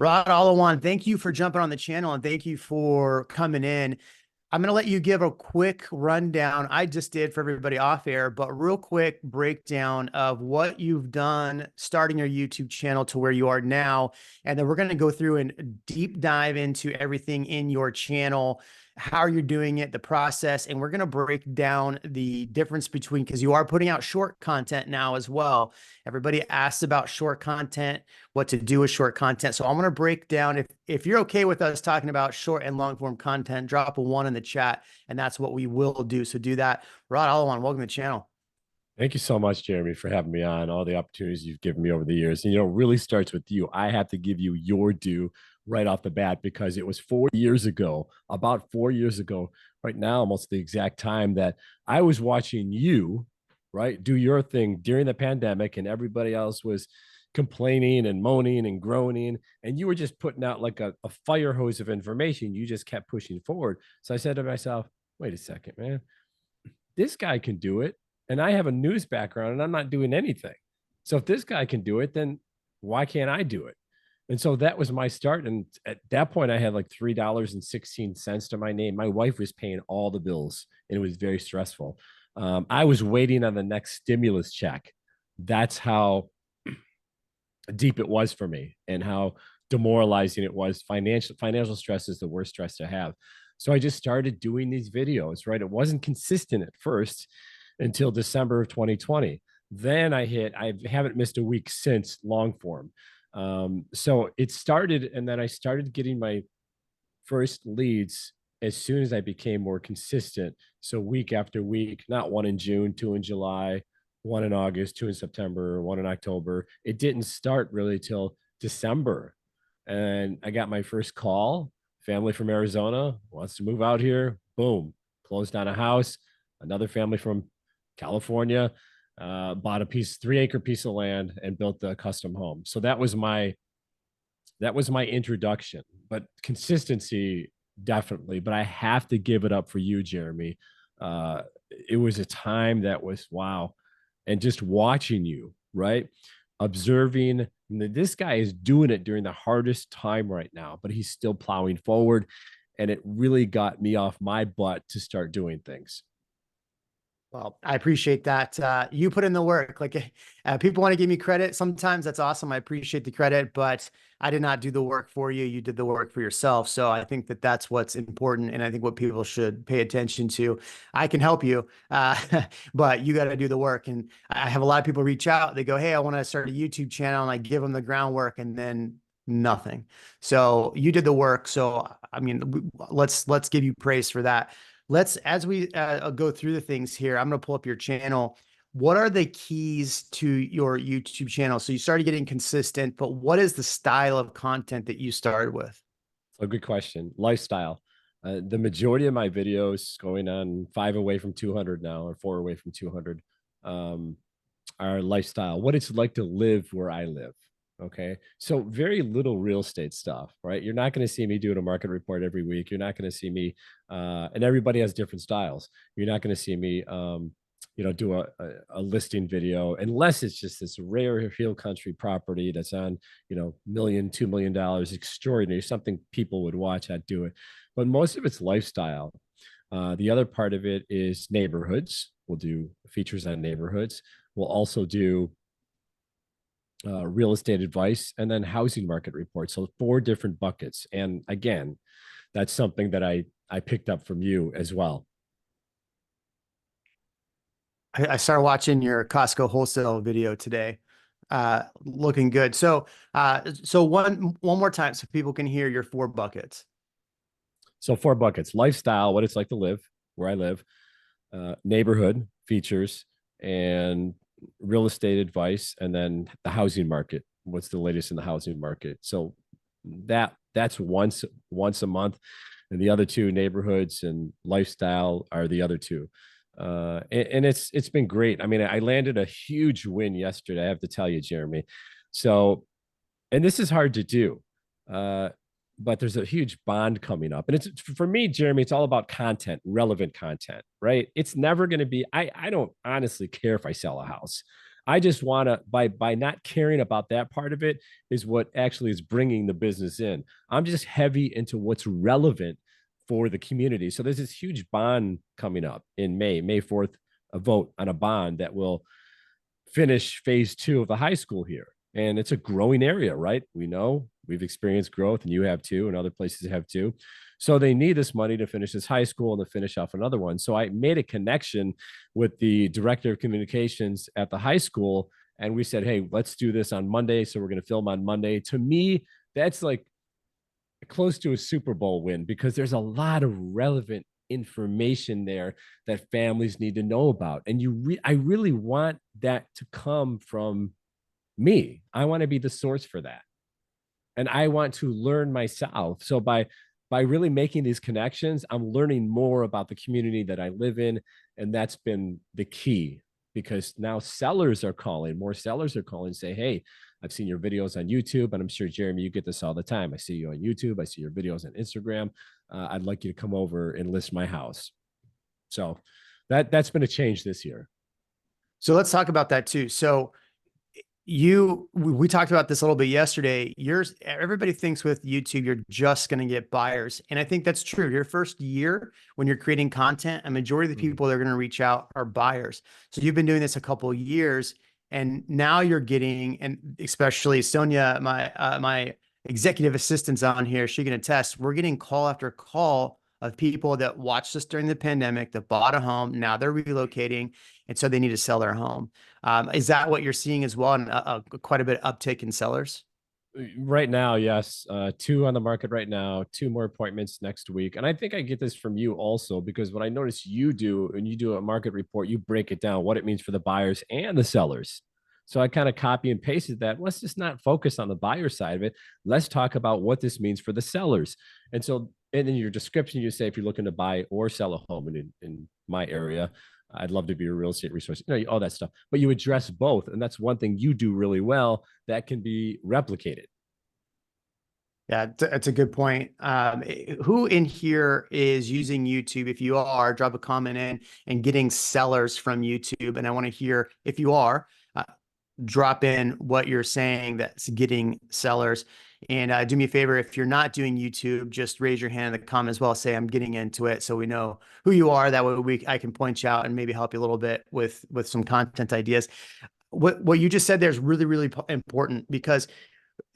Raad Alawan, thank you for jumping on the channel and thank you for coming in. I'm going to let you give a quick rundown. I just did for everybody off air, but real quick breakdown of what you've done starting your YouTube channel to where you are now. And then we're going to go through and deep dive into everything in your channel, how you're doing it, the process. And we're going to break down the difference between, because you are putting out short content now as well. Everybody asks about short content, what to do with short content. So I'm going to break down, if you're okay with us talking about short and long form content, drop a 1 in the chat, and that's what we will do. So do that. Raad Alawan, welcome to the channel. Thank you so much, Jeremy, for having me on, all the opportunities you've given me over the years. And, it really starts with you. I have to give you your due right off the bat because it was 4 years ago, about 4 years ago, right now, almost the exact time that I was watching you, right, do your thing during the pandemic, and everybody else was complaining and moaning and groaning. And you were just putting out like a fire hose of information. You just kept pushing forward. So I said to myself, wait a second, man, this guy can do it. And I have a news background and I'm not doing anything. So if this guy can do it, then why can't I do it? And so that was my start. And at that point, I had like $3.16 to my name. My wife was paying all the bills and it was very stressful. I was waiting on the next stimulus check. That's how deep it was for me and how demoralizing it was. Financial stress is the worst stress to have. So I just started doing these videos, right? It wasn't consistent at first until December of 2020. Then I haven't missed a week since long form. So it started, and then I started getting my first leads as soon as I became more consistent. So week after week, not one in June, two in July, one in August, two in September, one in October. It didn't start really till December. And I got my first call, family from Arizona wants to move out here. Boom, closed on a house. Another family from California bought a 3-acre piece of land and built a custom home. So that was my introduction. But consistency, definitely. But I have to give it up for you, Jeremy. It was a time that was wow. And just watching you, right? Observing this guy is doing it during the hardest time right now, but he's still plowing forward. And it really got me off my butt to start doing things. Well, I appreciate that. You put in the work. Like people want to give me credit. Sometimes that's awesome. I appreciate the credit, but I did not do the work for you. You did the work for yourself. So I think that that's what's important. And I think what people should pay attention to. I can help you, but you got to do the work. And I have a lot of people reach out. They go, hey, I want to start a YouTube channel, and I give them the groundwork and then nothing. So you did the work. So, I mean, let's give you praise for that. Let's, as we go through the things here, I'm going to pull up your channel. What are the keys to your YouTube channel? So you started getting consistent, but what is the style of content that you started with? So good question. Lifestyle. The majority of my videos going on 5 away from 200 now, or 4 away from 200, are lifestyle, what it's like to live where I live. Okay. So very little real estate stuff, right? You're not going to see me doing a market report every week. You're not going to see me, and everybody has different styles. You're not going to see me, do a listing video unless it's just this rare hill country property that's on, million, $2 million, extraordinary, something people would watch. I'd do it. But most of it's lifestyle. The other part of it is neighborhoods. We'll do features on neighborhoods. We'll also do real estate advice, and then housing market reports. So 4 different buckets. And again, that's something that I picked up from you as well. I started watching your Costco wholesale video today. Looking good. So, so one more time so people can hear your 4 buckets. So 4 buckets: lifestyle, what it's like to live where I live, neighborhood features, and real estate advice, and then the housing market. What's the latest in the housing market? So that's once a month, and the other 2, neighborhoods and lifestyle, are the other 2. And it's been great. I mean, I landed a huge win yesterday, I have to tell you, Jeremy. So, and this is hard to do. But there's a huge bond coming up. And it's, for me, Jeremy, it's all about content, relevant content, right? It's never going to be, I don't honestly care if I sell a house. I just want to, by not caring about that part of it is what actually is bringing the business in. I'm just heavy into what's relevant for the community. So there's this huge bond coming up in May 4th, a vote on a bond that will finish phase 2 of the high school here. And it's a growing area, right? We know we've experienced growth, and you have too, and other places have too. So they need this money to finish this high school and to finish off another one. So I made a connection with the director of communications at the high school. And we said, hey, let's do this on Monday. So we're going to film on Monday. To me, that's like close to a Super Bowl win because there's a lot of relevant information there that families need to know about. And I really want that to come from me. I want to be the source for that. And I want to learn myself. So by really making these connections, I'm learning more about the community that I live in. And that's been the key because now more sellers are calling, say, hey, I've seen your videos on YouTube, and I'm sure, Jeremy, you get this all the time. I see you on YouTube. I see your videos on Instagram. I'd like you to come over and list my house. So that's been a change this year. So let's talk about that too. So we talked about this a little bit yesterday. Everybody thinks with YouTube, you're just going to get buyers. And I think that's true. Your first year when you're creating content, a majority of the people that are going to reach out are buyers. So you've been doing this a couple of years, and now you're getting, and especially Sonia, my executive assistant's on here, she can attest, we're getting call after call of people that watched us during the pandemic, that bought a home. Now they're relocating, and so they need to sell their home. Is that what you're seeing as well? And quite a bit of uptick in sellers? Right now, yes. 2 on the market right now, 2 more appointments next week. And I think I get this from you also, because what I notice you do when you do a market report, you break it down, what it means for the buyers and the sellers. So I kind of copy and pasted that. Let's just not focus on the buyer side of it. Let's talk about what this means for the sellers. And in your description, you say if you're looking to buy or sell a home in my area, I'd love to be a real estate resource, all that stuff. But you address both. And that's one thing you do really well that can be replicated. Yeah, that's a good point. Who in here is using YouTube? If you are, drop a comment in and getting sellers from YouTube. And I want to hear if you are, uh, drop in what you're saying that's getting sellers. And do me a favor, if you're not doing YouTube, just raise your hand in the comment as well. Say I'm getting into it, so we know who you are. That way I can point you out and maybe help you a little bit with some content ideas. What you just said there is really, really important, because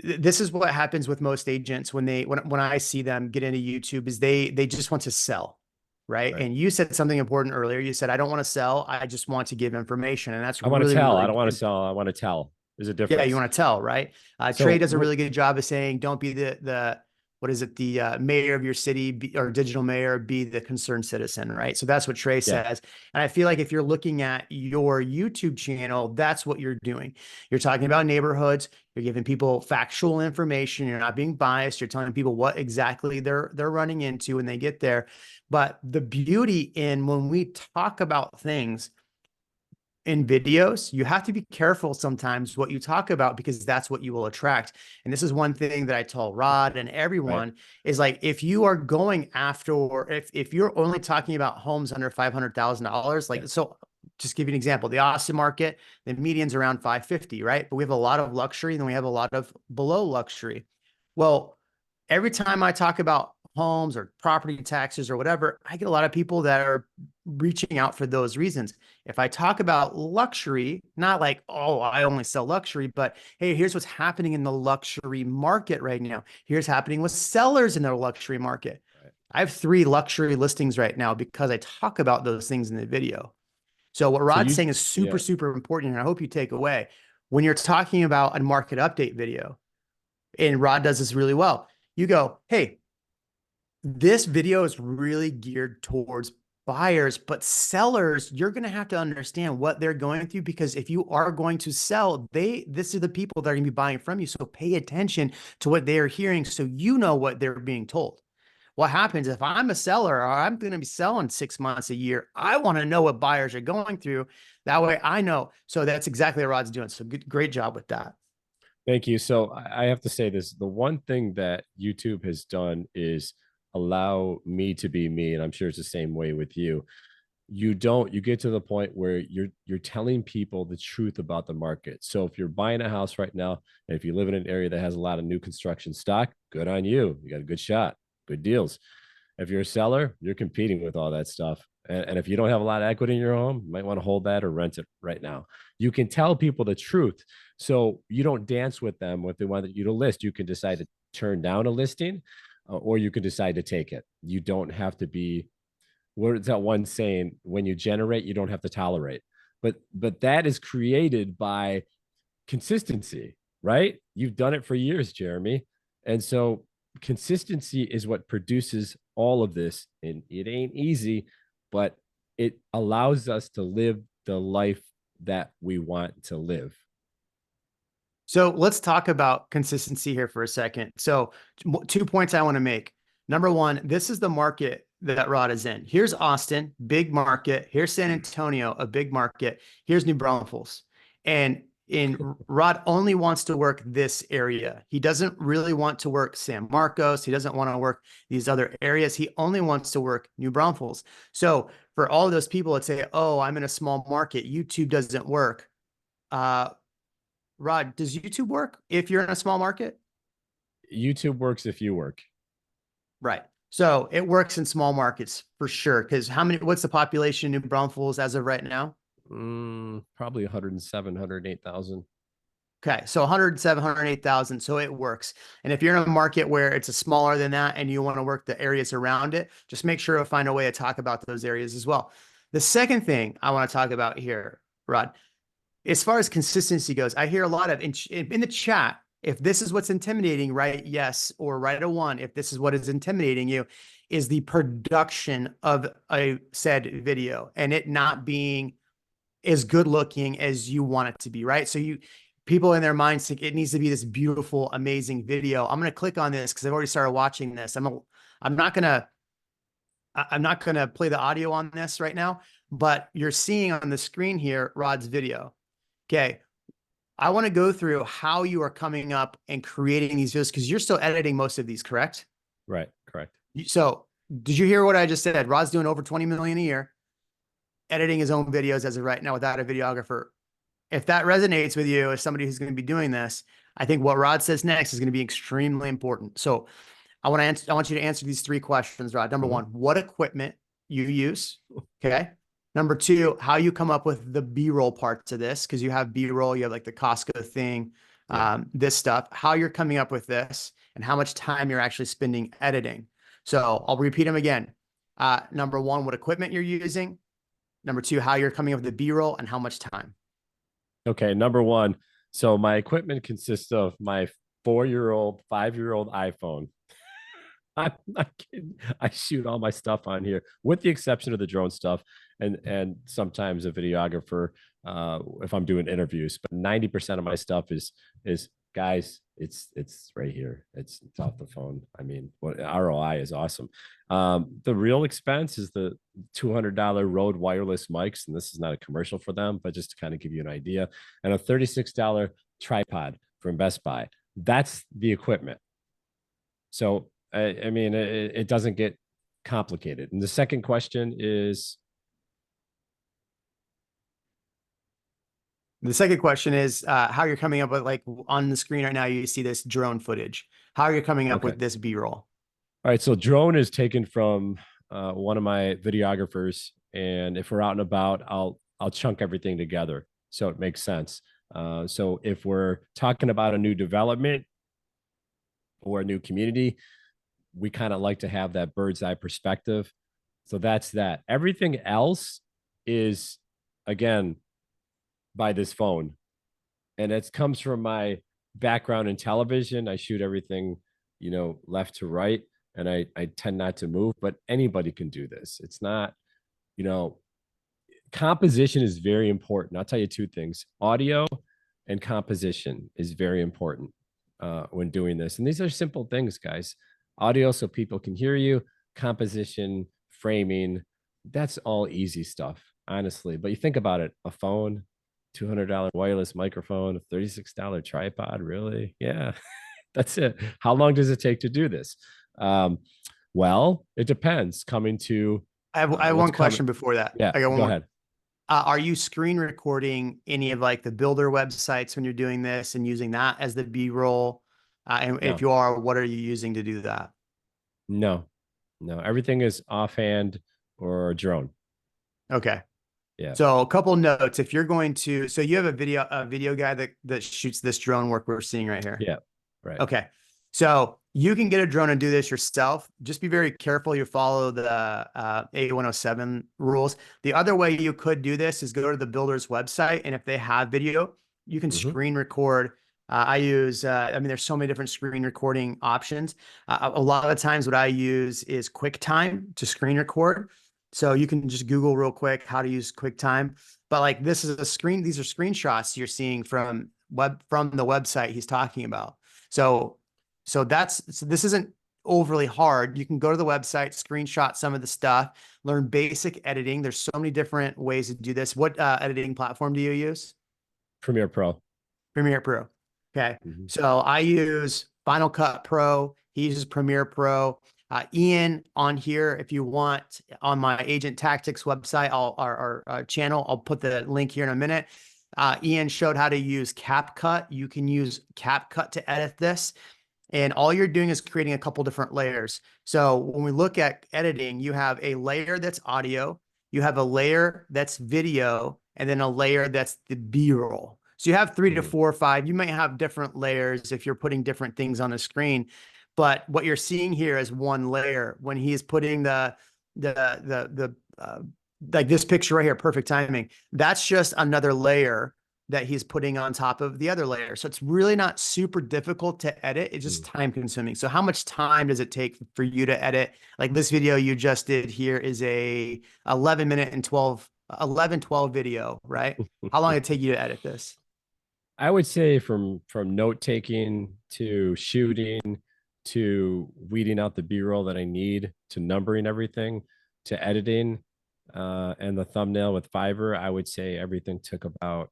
this is what happens with most agents when I see them get into YouTube is they just want to sell. Right. Right. And you said something important earlier. You said, I don't want to sell. I just want to give information. And that's I want to really, tell. I really, don't want to sell. I want to tell. There's a yeah, you difference. want to tell, right? Trey So, does a really good job of saying, don't be the what is it, the mayor of your city, or digital mayor, be the concerned citizen, right? So that's what Trey yeah, says. And I feel like if you're looking at your YouTube channel, that's what you're doing. You're talking about neighborhoods. You're giving people factual information. You're not being biased. You're telling people what exactly they're running into when they get there. But the beauty in when we talk about things in videos, you have to be careful sometimes what you talk about, because that's what you will attract. And this is one thing that I tell Rod and right. everyone is like, if you are going after, or if you're only talking about homes under $500,000, Yeah. like, so just give you an example, the Austin market, the median's around 550, right? But we have a lot of luxury and then we have a lot of below luxury. Well, every time I talk about homes or property taxes or whatever, I get a lot of people that are reaching out for those reasons. If I talk about luxury, not like, oh, I only sell luxury, but hey, here's what's happening in the luxury market right now. Here's happening with sellers in their luxury market. Right. I have 3 luxury listings right now because I talk about those things in the video. So what So Rod's you, saying is super, yeah. super important. And I hope you take away when you're talking about a market update video, and Rod does this really well. You go, hey, this video is really geared towards buyers, but sellers, you're going to have to understand what they're going through, because if you are going to sell, this are the people that are going to be buying from you. So pay attention to what they're hearing, so you know what they're being told. What happens if I'm a seller, or I'm going to be selling 6 months a year? I want to know what buyers are going through. That way I know. So that's exactly what Rod's doing. So great job with that. Thank you. So I have to say this. The one thing that YouTube has done is allow me to be me. And I'm sure it's the same way with you. You get to the point where you're telling people the truth about the market. So if you're buying a house right now, and if you live in an area that has a lot of new construction stock, good on you. You got a good shot, good deals. If you're a seller, you're competing with all that stuff. And if you don't have a lot of equity in your home, you might want to hold that or rent it right now. You can tell people the truth. So you don't dance with them if they want you to list. You can decide to turn down a listing, or you can decide to take it. You don't have to be, what's that one saying? When you generate, you don't have to tolerate. But that is created by consistency, right? You've done it for years, Jeremy. And so consistency is what produces all of this. And it ain't easy, but it allows us to live the life that we want to live. So let's talk about consistency here for a second. So 2 points I want to make. Number one, this is the market that Rod is in. Here's Austin, big market. Here's San Antonio, a big market. Here's New Braunfels. And Rod only wants to work this area. He doesn't really want to work San Marcos. He doesn't want to work these other areas. He only wants to work New Braunfels. So for all of those people that say, oh, I'm in a small market, YouTube doesn't work. Rod, does YouTube work if you're in a small market? YouTube works if you work. Right. So it works in small markets for sure. Because what's the population in New Braunfels as of right now? Probably 107, 108,000. Okay. So 107, 108,000. So it works. And if you're in a market where it's a smaller than that and you want to work the areas around it, just make sure to find a way to talk about those areas as well. The second thing I want to talk about here, Rod, as far as consistency goes, I hear a lot of in the chat, if this is what's intimidating, write yes or write a one. If this is what is intimidating you, is the production of a said video and it not being as good looking as you want it to be, right? So people in their minds think it needs to be this beautiful, amazing video. I'm going to click on this because I've already started watching this. I'm not gonna play the audio on this right now, but you're seeing on the screen here Rod's video. Okay. I want to go through how you are coming up and creating these videos because you're still editing most of these, correct? Right. Correct. So did you hear what I just said? Rod's doing over 20 million a year, editing his own videos as of right now without a videographer. If that resonates with you as somebody who's going to be doing this, I think what Rod says next is going to be extremely important. So I want you to answer these 3 questions, Rod. Number one, what equipment you use. Okay. Number two, how you come up with the B-roll parts of this, because you have B-roll, you have like the Costco thing, this stuff, how you're coming up with this, and how much time you're actually spending editing. So I'll repeat them again. Number one, what equipment you're using. Number two, how you're coming up with the B-roll and how much time. Okay. Number one. So my equipment consists of my 4-year-old, 5-year-old iPhone. I'm not kidding. I shoot all my stuff on here, with the exception of the drone stuff, and sometimes a videographer if I'm doing interviews. But 90% of my stuff is guys. It's right here. It's off the phone. I mean, what ROI is awesome. The real expense is the $200 Rode wireless mics, and this is not a commercial for them, but just to kind of give you an idea, and a $36 tripod from Best Buy. That's the equipment. So I mean, it doesn't get complicated. And the second question is, The second question is how you're coming up with, like on the screen right now, you see this drone footage. How are you coming up okay. with this B-roll? All right. So drone is taken from one of my videographers. And if we're out and about, I'll chunk everything together so it makes sense. So if we're talking about a new development or a new community, we kind of like to have that bird's eye perspective. So that's that. Everything else is, again, by this phone. And it comes from my background in television. I shoot everything, left to right. And I tend not to move, but anybody can do this. It's not, composition is very important. I'll tell you 2 things. Audio and composition is very important when doing this. And these are simple things, guys. Audio so people can hear you, composition, framing, that's all easy stuff, honestly. But you think about it, a phone, $200 wireless microphone, a $36 tripod, really? Yeah, that's it. How long does it take to do this? Well, it depends. I have What's one coming? question before that. Yeah, I got one go more. ahead. Are you screen recording any of like the builder websites when you're doing this and using that as the B-roll? And if No, you are, what are you using to do that? no, no. Everything is offhand or drone. Okay. Yeah, So a couple notes. If you're going to, so you have a video guy that shoots this drone work we're seeing right here. yeah, right. Okay. So you can get a drone and do this yourself. Just be very careful you follow the A107 rules. The other way you could do this is go to the builder's website, and if they have video, you can Hmm. screen record. I use, I mean, there's so many different screen recording options. A lot of the times, what I use is QuickTime to screen record. So you can just Google real quick how to use QuickTime. But like this is a screen, these are screenshots you're seeing from the website he's talking about. So, so this isn't overly hard. You can go to the website, screenshot some of the stuff, learn basic editing. There's so many different ways to do this. What editing platform do you use? Premiere Pro. Premiere Pro. Okay. Hmm. So I use Final Cut Pro. He uses Premiere Pro. Ian on here, if you want, on my Agent Tactics website, our channel, I'll put the link here in a minute. Ian showed how to use CapCut. You can use CapCut to edit this. And all you're doing is creating a couple different layers. So when we look at editing, you have a layer that's audio, you have a layer that's video, and then a layer that's the B-roll. So you have three to Hmm. four or five. You might have different layers if you're putting different things on the screen. But what you're seeing here is one layer. When he's putting the like this picture right here, perfect timing. That's just another layer that he's putting on top of the other layer. So it's really not super difficult to edit. It's just time consuming. So how much time does it take for you to edit? Like this video you just did here is a 11 minute and 12 video, right? How long did it take you to edit this? I would say from note taking to shooting to weeding out the B-roll that I need to numbering everything to editing and the thumbnail with Fiverr, I would say everything took about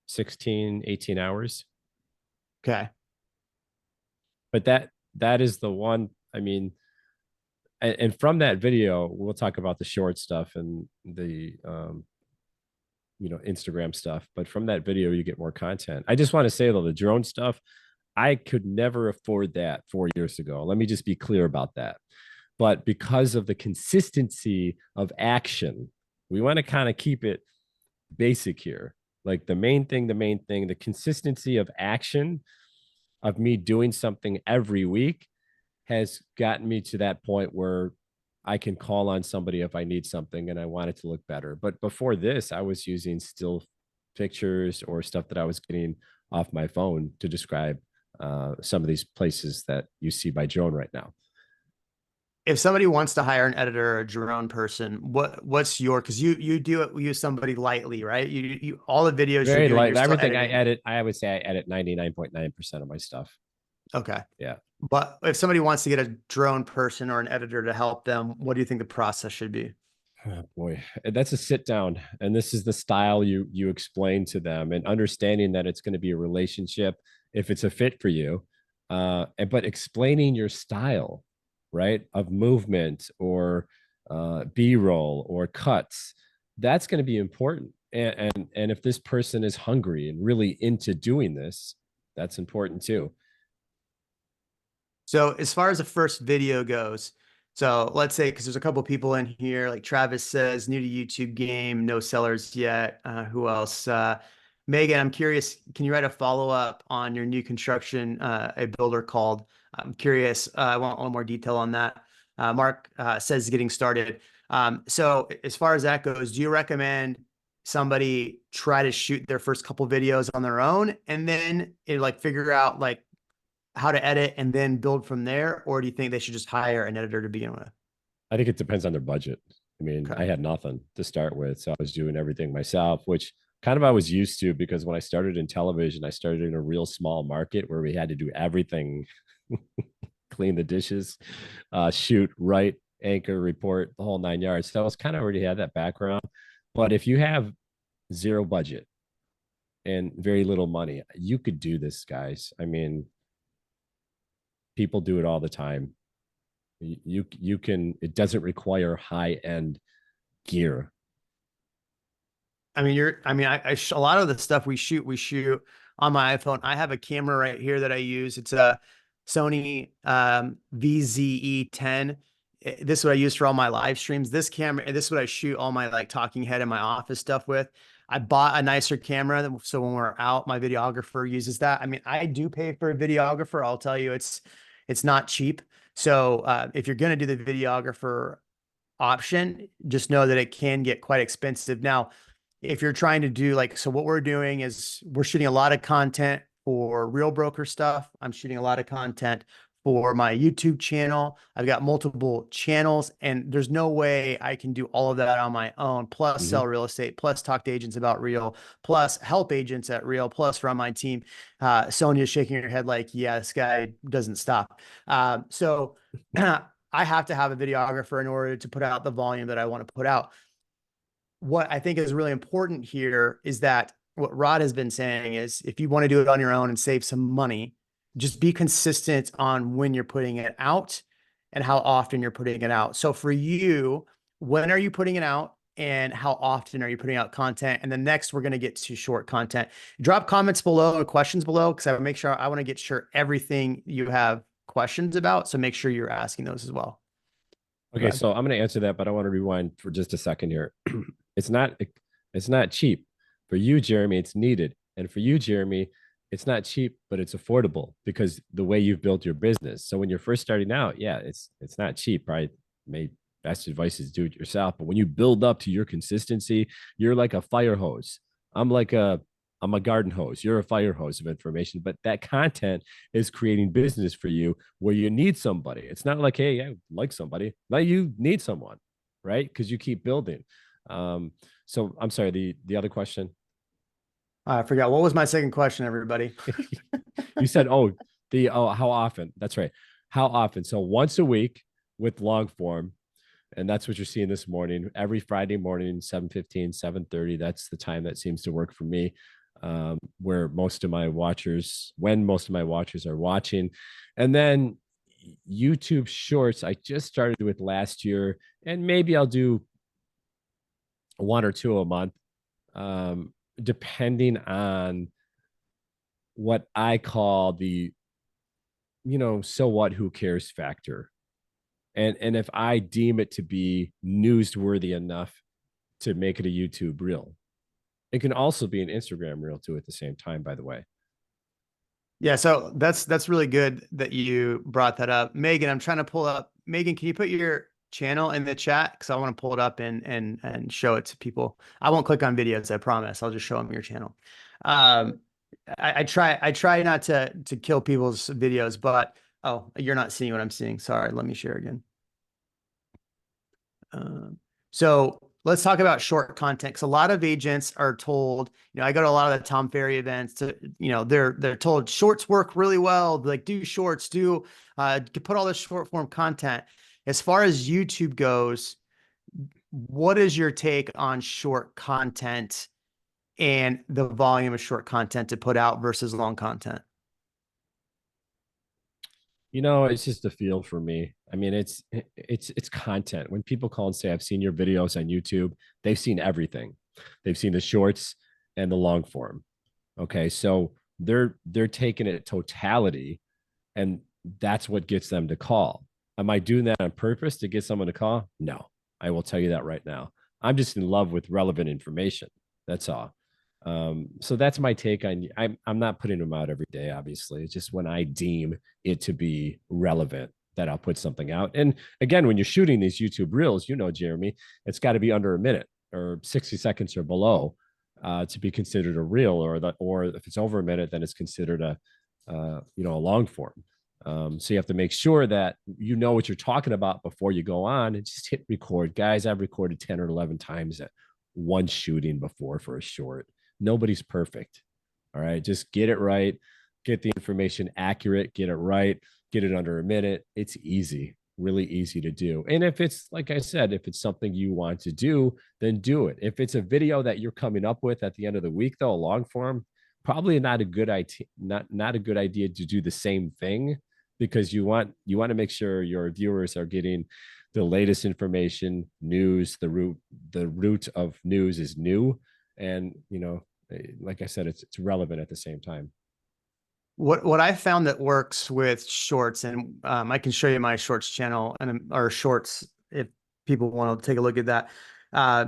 16, 18 hours. Okay. But that is the one, I mean, and from that video, we'll talk about the short stuff and the Instagram stuff, but from that video you get more content. I just want to say though, the drone stuff, I could never afford that 4 years ago. Let me just be clear about that. But because of the consistency of action, we want to kind of keep it basic here. Like the main thing, the consistency of action of me doing something every week has gotten me to that point where I can call on somebody if I need something and I want it to look better. But before this, I was using still pictures or stuff that I was getting off my phone to describe some of these places that you see by drone right now. If somebody wants to hire an editor or a drone person, what's your, because you do it, use somebody lightly, right? You all the videos you're Very doing, light. you're still Everything I editing. edit, I would say I edit 99.9% of my stuff. Okay. Yeah. But if somebody wants to get a drone person or an editor to help them, what do you think the process should be? Oh, boy, that's a sit down, and this is the style you explain to them, and understanding that it's going to be a relationship if it's a fit for you, but explaining your style, right, of movement or B-roll or cuts, that's going to be important. And if this person is hungry and really into doing this, that's important too. So as far as the first video goes, so let's say, because there's a couple people in here, like Travis says, new to YouTube game, no sellers yet. Who else? Megan, I'm curious, can you write a follow-up on your new construction, a builder called? I'm curious, I want one more detail on that. Mark says getting started. So as far as that goes, do you recommend somebody try to shoot their first couple videos on their own and then like figure out like how to edit and then build from there? Or do you think they should just hire an editor to begin with? I think it depends on their budget. I mean, Okay. I had nothing to start with, so I was doing everything myself, which kind of I was used to because when I started in television, I started in a real small market where we had to do everything, clean the dishes, shoot, write, anchor, report, the whole 9 yards. So I was kind of already had that background. But if you have zero budget and very little money, you could do this, guys. I mean, people do it all the time. You can, it doesn't require high end gear. A lot of the stuff we shoot on my iPhone. I have a camera right here that I use. It's a Sony VZE-10. This is what I use for all my live streams. This camera, this is what I shoot all my like talking head and my office stuff with. I bought a nicer camera, so when we're out, my videographer uses that. I mean, I do pay for a videographer. I'll tell you, it's not cheap. So if you're gonna do the videographer option, just know that it can get quite expensive. Now, if you're trying to do like, so what we're doing is we're shooting a lot of content for Real Broker stuff. I'm shooting a lot of content for my YouTube channel. I've got multiple channels, and there's no way I can do all of that on my own, plus Mm-hmm. sell real estate, plus talk to agents about Real, plus help agents at Real, plus run my team. Sonia's shaking her head like, yeah, this guy doesn't stop. So I have to have a videographer in order to put out the volume that I want to put out. What I think is really important here is that what Rod has been saying is if you want to do it on your own and save some money, just be consistent on when you're putting it out and how often you're putting it out. So for you, when are you putting it out and how often are you putting out content? And then next, we're going to get to short content. Drop comments below or questions below because I want to get sure everything you have questions about. So make sure you're asking those as well. Go Okay, ahead. so I'm going to answer that, but I want to rewind for just a second here. it's not it's not cheap. For you, Jeremy, it's needed. And for you, Jeremy, it's not cheap, but it's affordable because the way you've built your business. So when you're first starting out, yeah, it's not cheap, right? Maybe best advice is do it yourself. But when you build up to your consistency, you're like a fire hose. I'm like a I'm a garden hose. You're a fire hose of information, but that content is creating business for you where you need somebody. It's not like, hey, I like somebody. Now you need someone, right? Because you keep building. So I'm sorry, the other question. I forgot. What was my second question, everybody? You said, oh, how often? That's right. How often? So once a week with long form, and that's what you're seeing this morning. Every Friday morning, 7:15, 7:30. That's the time that seems to work for me. Where when most of my watchers are watching. And then YouTube Shorts, I just started with last year, and maybe I'll do one or two a month, depending on what I call the, so what, who cares factor. And if I deem it to be newsworthy enough to make it a YouTube reel. It can also be an Instagram reel too at the same time, by the way. Yeah, so that's really good that you brought that up. Megan, I'm trying to pull up. Megan, can you put your channel in the chat? Because I want to pull it up and show it to people. I won't click on videos, I promise. I'll just show them your channel. Um, I try not to kill people's videos, but oh, you're not seeing what I'm seeing. Sorry, let me share again. Um, so let's talk about short content because a lot of agents are told, I go to a lot of the Tom Ferry events to, they're told shorts work really well. Like do shorts, put all this short form content. As far as YouTube goes, what is your take on short content and the volume of short content to put out versus long content? It's just a feel for me. I mean, it's content. When people call and say, I've seen your videos on YouTube, they've seen everything. They've seen the shorts and the long form. Okay. So they're taking it totality, and that's what gets them to call. Am I doing that on purpose to get someone to call? No, I will tell you that right now. I'm just in love with relevant information. That's all. So that's my take on. I'm not putting them out every day. Obviously, it's just when I deem it to be relevant that I'll put something out. And again, when you're shooting these YouTube reels, Jeremy, it's got to be under a minute or 60 seconds or below to be considered a reel, or if it's over a minute, then it's considered a long form. So you have to make sure that you know what you're talking about before you go on and just hit record. Guys, I've recorded 10 or 11 times at one shooting before for a short. Nobody's perfect. All right. Just get it right. Get the information accurate. Get it right. Get it under a minute. It's easy, really easy to do. And if it's, like I said, if it's something you want to do, then do it. If it's a video that you're coming up with at the end of the week, though, a long form, probably not a good idea, not a good idea to do the same thing because you want to make sure your viewers are getting the latest information, news. The root of news is new, and like I said, it's relevant at the same time. What I found that works with shorts, and I can show you my shorts channel and or shorts if people want to take a look at that. Uh,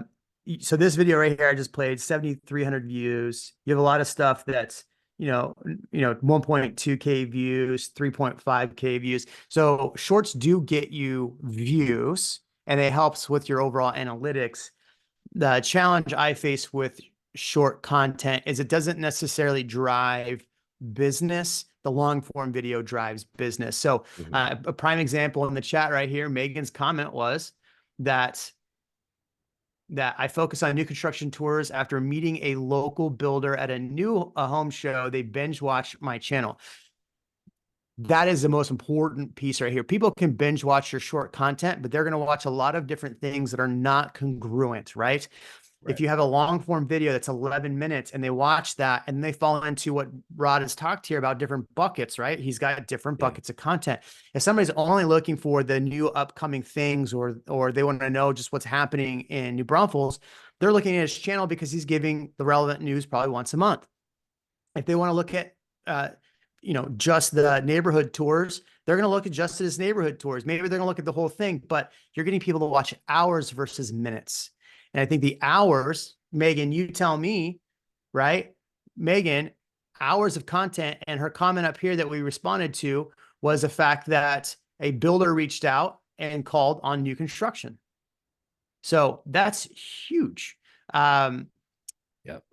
so this video right here, I just played 7,300 views. You have a lot of stuff that's 1.2K views, 3.5K views. So shorts do get you views, and it helps with your overall analytics. The challenge I face with short content is it doesn't necessarily drive business. The long form video drives business. So Mhm. a prime example in the chat right here, Megan's comment was that I focus on new construction tours after meeting a local builder at a home show. They binge watch my channel. That is the most important piece right here. People can binge watch your short content, but they're going to watch a lot of different things that are not congruent, right? If Right. you have a long form video that's 11 minutes and they watch that and they fall into what Rod has talked here about different buckets, right? He's got different Yeah. buckets of content. If somebody's only looking for the new upcoming things or they want to know just what's happening in New Braunfels, they're looking at his channel because he's giving the relevant news probably once a month. If they want to look at just the neighborhood tours, they're going to look at just his neighborhood tours. Maybe they're going to look at the whole thing, but you're getting people to watch hours versus minutes. And I think the hours, Megan, you tell me, right? Megan, hours of content, and her comment up here that we responded to was the fact that a builder reached out and called on new construction. So that's huge. Um, Yep.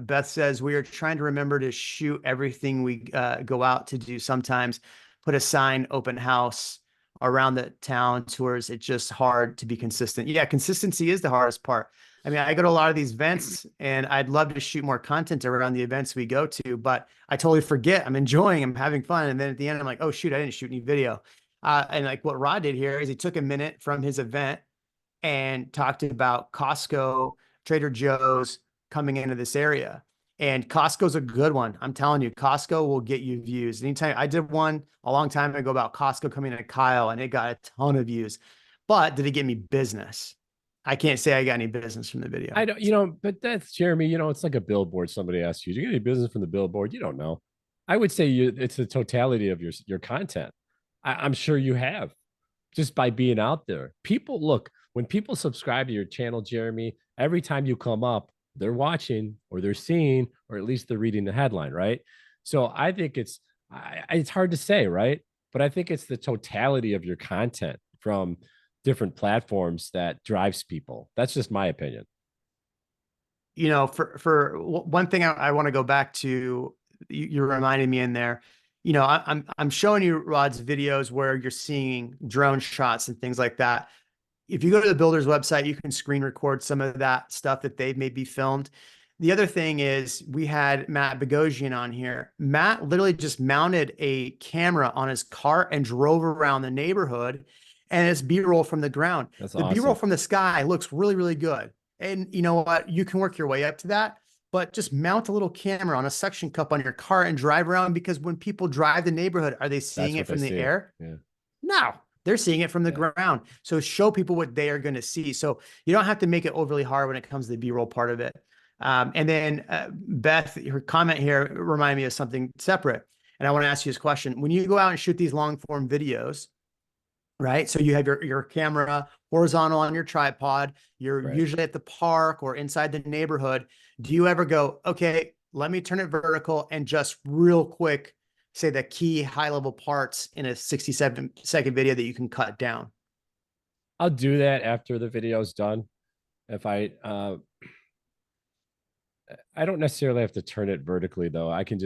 Beth says, we are trying to remember to shoot everything we go out to do. Sometimes put a sign, open house around the town tours. It's just hard to be consistent. Yeah, consistency is the hardest part. I mean, I go to a lot of these events and I'd love to shoot more content around the events we go to, but I totally forget. I'm enjoying, I'm having fun. And then at the end, I'm like, oh, shoot, I didn't shoot any video. And like what Rod did here is he took a minute from his event and talked about Costco, Trader Joe's coming into this area. And Costco's a good one. I'm telling you, Costco will get you views. Anytime I did one a long time ago about Costco coming to Kyle and it got a ton of views. But did it get me business? I can't say I got any business from the I video. don't, but that's Jeremy. It's like a billboard. Somebody asks you, "Do you get any business from the billboard?" You don't know. I would say it's the totality of your content. I'm sure you have just by being out there. People look when people subscribe to your channel, Jeremy. Every time you come up, they're watching or they're seeing or at least they're reading the headline, right? So I think it's hard to say, right? But I think it's the totality of your content from different platforms that drives people. That's just my opinion. For one thing I want to go back to, you reminded me in there. I'm showing you Rod's videos where you're seeing drone shots and things like that. If you go to the builder's website, you can screen record some of that stuff that they've maybe filmed. The other thing is we had Matt Bogosian on here. Matt literally just mounted a camera on his car and drove around the neighborhood, and it's B-roll from the ground. That's The B-roll awesome. from the sky looks really, really good. And you know what? You can work your way up to that, but just mount a little camera on a suction cup on your car and drive around, because when people drive the neighborhood, are they seeing That's it what they from the see. air? Yeah. No, they're seeing it from the Yeah. ground. So show people what they are going to see. So you don't have to make it overly hard when it comes to the B-roll part of it. And then Beth, her comment here reminded me of something separate. And I want to ask you this question. When you go out and shoot these long form videos, right? So you have your camera horizontal on your tripod. You're Right. usually at the park or inside the neighborhood. Do you ever go, okay, let me turn it vertical and just real quick say the key high level parts in a 67-second video that you can cut down? I'll do that after the video's done. If I don't necessarily have to turn it vertically though. I can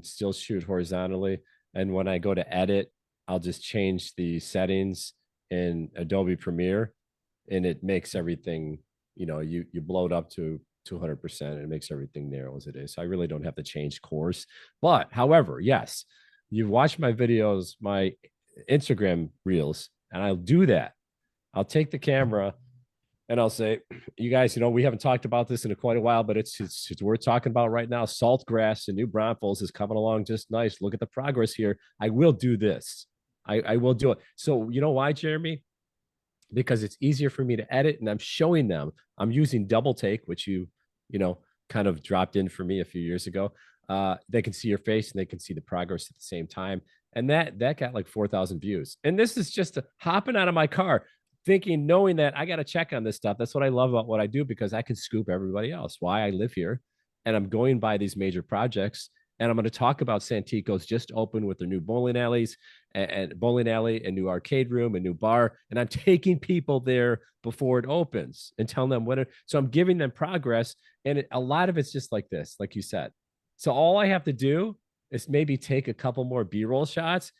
still shoot horizontally. And when I go to edit, I'll just change the settings in Adobe Premiere and it makes everything, you blow it up to 200% and it makes everything narrow as it is. So I really don't have to change course. But however, yes, you've watched my videos, my Instagram reels, and I'll do that. I'll take the camera And I'll say, you guys, we haven't talked about this in quite a while, but it's worth talking about right now. Saltgrass in New Braunfels is coming along just nice. Look at the progress here. I will do this. I will do it. So you know why, Jeremy? Because it's easier for me to edit, and I'm showing them. I'm using double take, which you know, kind of dropped in for me a few years ago. They can see your face and they can see the progress at the same time. And that got like 4,000 views. And this is just hopping out of my car, thinking, knowing that I got to check on this stuff. That's what I love about what I do, because I can scoop everybody else. Why I live here, and I'm going by these major projects. And I'm going to talk about Santico's just opened with their new bowling alleys and bowling alley, and new arcade room, and new bar. And I'm taking people there before it opens and telling them so I'm giving them progress. And a lot of it's just like this, like you said. So all I have to do is maybe take a couple more B-roll shots,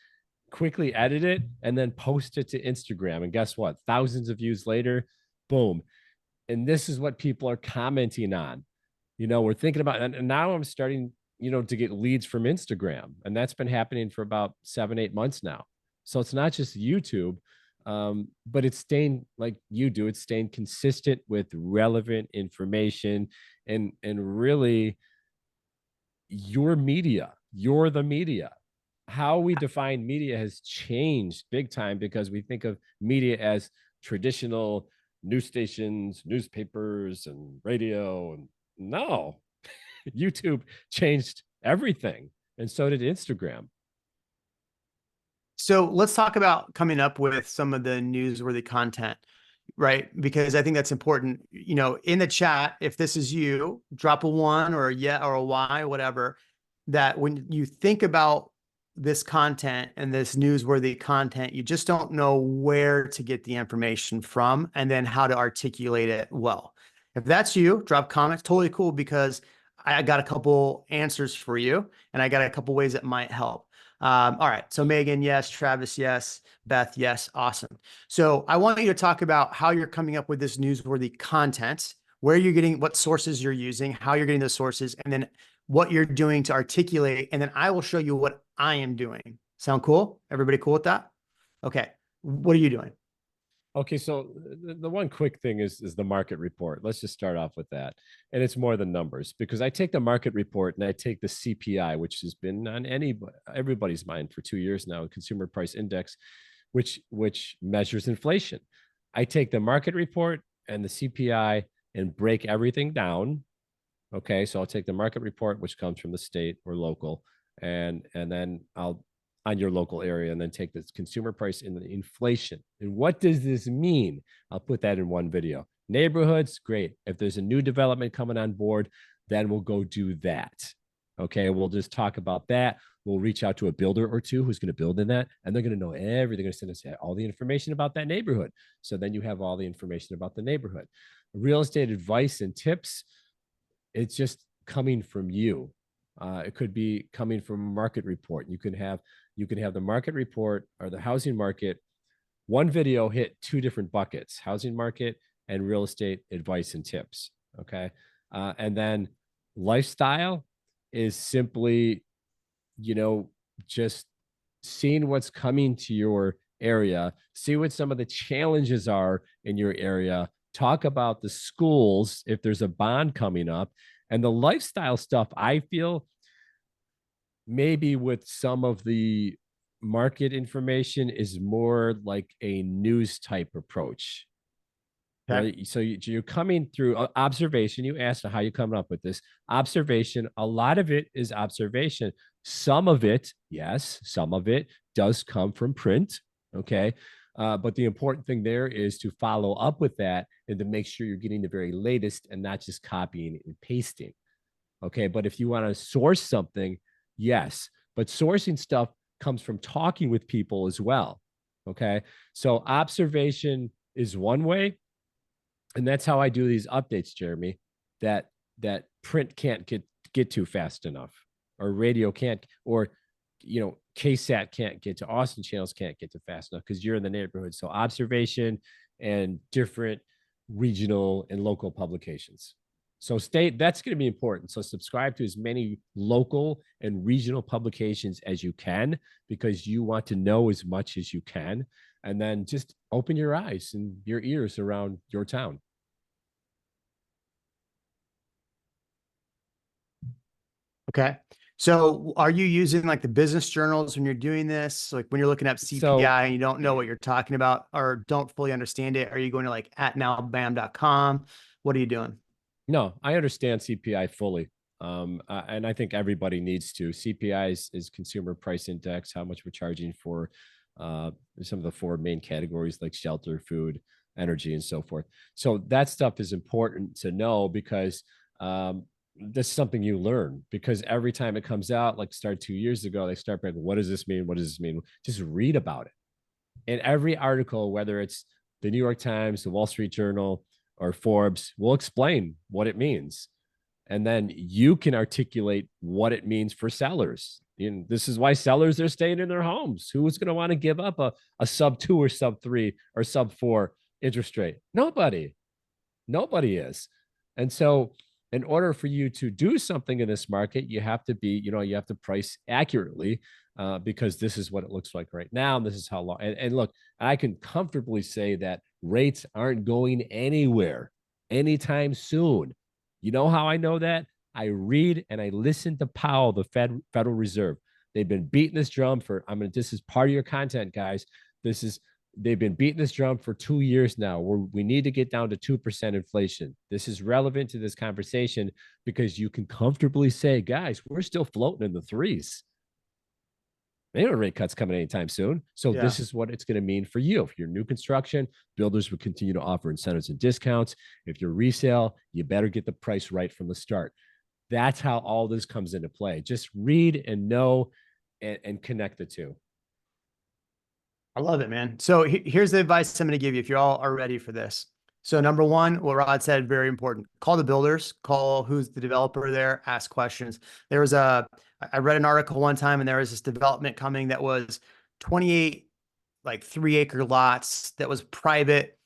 quickly edit it, and then post it to Instagram. And guess what? Thousands of views later, boom. And this is what people are commenting on. We're thinking about, and now I'm starting, to get leads from Instagram. And that's been happening for about 7-8 months now. So it's not just YouTube, but it's staying like you do. It's staying consistent with relevant information, and really your media. You're the media. How we define media has changed big time, because we think of media as traditional news stations, newspapers, and radio. And no, YouTube changed everything. And so did Instagram. So let's talk about coming up with some of the newsworthy content, right? Because I think that's important. In the chat, if this is you, drop a 1 or a yeah or a Y, whatever, that when you think about this content and this newsworthy content, you just don't know where to get the information from and then how to articulate it well. If that's you, drop comments. Totally cool, because I got a couple answers for you, and I got a couple ways that might help. All right. So Megan, yes. Travis, yes. Beth, yes. Awesome. So I want you to talk about how you're coming up with this newsworthy content, where you're getting, what sources you're using, how you're getting those sources, and then what you're doing to articulate. And then I will show you what I am doing. Sound cool? Everybody cool with that? Okay. What are you doing? Okay, so the one quick thing is the market report. Let's just start off with that. And it's more than numbers, because I take the market report and I take the CPI, which has been on everybody's mind for 2 years now, Consumer Price Index, which measures inflation. I take the market report and the CPI and break everything down. Okay, so I'll take the market report, which comes from the state or local, and then I'll on your local area, and then take this consumer price and the inflation. And what does this mean? I'll put that in one video. Neighborhoods, great. If there's a new development coming on board, then we'll go do that. Okay, we'll just talk about that. We'll reach out to a builder or two who's going to build in that, and they're going to know everything. They're going to send us all the information about that neighborhood. So then you have all the information about the neighborhood. Real estate advice and tips, it's just coming from you. It could be coming from a market report. You can have the market report or the housing market. One video hit 2 different buckets: housing market and real estate advice and tips. Okay. And then lifestyle is simply, just seeing what's coming to your area, see what some of the challenges are in your area, talk about the schools if there's a bond coming up. And the lifestyle stuff, I feel, maybe with some of the market information, is more like a news type approach. Okay. Right? So you're coming through observation. You asked how you coming up with this observation. A lot of it is observation. Some of it, yes, some of it does come from print. Okay. But the important thing there is to follow up with that and to make sure you're getting the very latest and not just copying and pasting. Okay. But if you want to source something, yes. But sourcing stuff comes from talking with people as well. Okay. So observation is one way. And that's how I do these updates, Jeremy, that print can't get to fast enough, or radio can't, or KSAT can't get to, Austin channels can't get to fast enough because you're in the neighborhood. So observation and different regional and local publications. So that's going to be important. So subscribe to as many local and regional publications as you can, because you want to know as much as you can. And then just open your eyes and your ears around your town. Okay. So are you using like the business journals when you're doing this? Like when you're looking up So CPI and you don't know what you're talking about or don't fully understand it, are you going to like at nowbam.com? What are you doing? no, I understand CPI fully. And I think everybody needs to. CPI is Consumer Price Index, how much we're charging for uh, some of the four main categories like shelter, food, energy, and so forth. So that stuff is important to know because this is something you learn because every time it comes out, like started 2 years ago, they start like, what does this mean? What does this mean? Just read about it. In every article, whether it's the New York Times, the Wall Street Journal, or Forbes, will explain what it means. And then you can articulate what it means for sellers. And this is why sellers are staying in their homes. Who's going to want to give up a sub two or sub three or sub four interest rate? Nobody. Nobody is. And so, in order for you to do something in this market, you have to be, you have to price accurately because this is what it looks like right now. And this is how long. And look, I can comfortably say that rates aren't going anywhere anytime soon. You know how I know that? I read and I listen to Powell, the Federal Reserve. They've been beating this drum for, this is part of your content, guys. This is They've been beating this drum for 2 years now. We need to get down to 2% inflation. This is relevant to this conversation because you can comfortably say, guys, we're still floating in the threes. There no rate cuts coming anytime soon. So Yeah. this is what it's going to mean for you. If you're new construction, builders will continue to offer incentives and discounts. If you're resale, you better get the price right from the start. That's how all this comes into play. Just read and know and connect the two. I love it, man. So here's the advice I'm going to give you if you all are ready for this. So number one, what Rod said, very important. Call the builders, call who's the developer there, ask questions. I read an article one time and there was this development coming that was 28 like 3 acre lots that was private.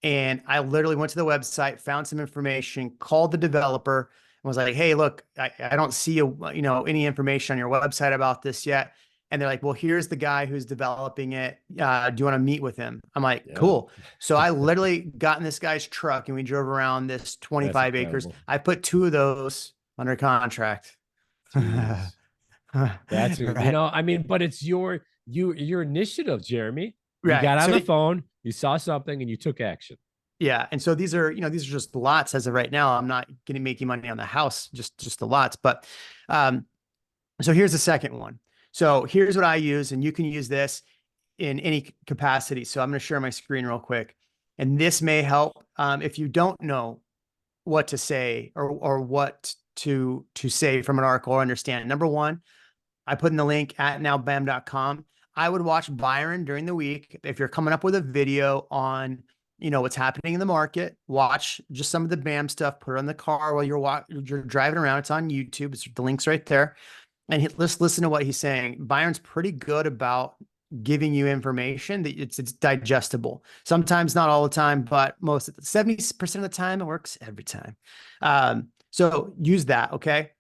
And I literally went to the website, found some information, called the developer and was like, hey, look, I don't see any information on your website about this yet. And they're like, well, here's the guy who's developing it. Do you want to meet with him? I'm like, Yeah. cool. So I literally got in this guy's truck and we drove around this That's 25 acres. incredible. I put two of those under contract. Jeez. That's Right. but it's your initiative, Jeremy. You Right. got on So the phone, you saw something, and you took action. yeah. And so these are just lots as of right now. I'm not going to make you money on the house, just the lots. But um, so here's the second one. So here's what I use, and you can use this in any capacity. So I'm going to share my screen real quick. And this may help if you don't know what to say or what to say from an article or understand. Number one, I put in the link at nowbam.com. I would watch Byron during the week. If you're coming up with a video on, what's happening in the market, watch just some of the BAM stuff, put it on the car while you're driving around. It's on YouTube. The link's right there. And let's listen to what he's saying. Byron's pretty good about giving you information that it's digestible. Sometimes not all the time, but 70% of the time it works every time. So use that. Okay.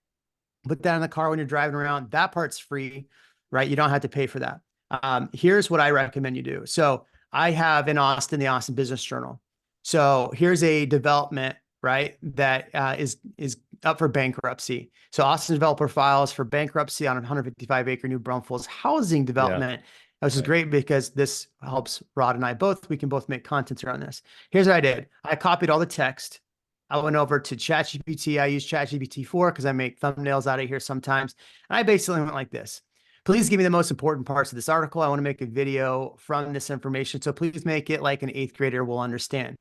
Put that in the car when you're driving around. That part's free, right? You don't have to pay for that. Here's what I recommend you do. So I have in Austin, the Austin Business Journal. So here's a development, right? That is up for bankruptcy. So Austin developer files for bankruptcy on a 155 acre new Braunfels housing Yeah. development, which is Right. great because this helps Rod and I both. We can both make content around this. Here's what I did. I copied all the text. I went over to ChatGPT. I use ChatGPT 4 because I make thumbnails out of here sometimes. And I basically went like this. Please give me the most important parts of this article. I want to make a video from this information. So please make it like an eighth grader will understand.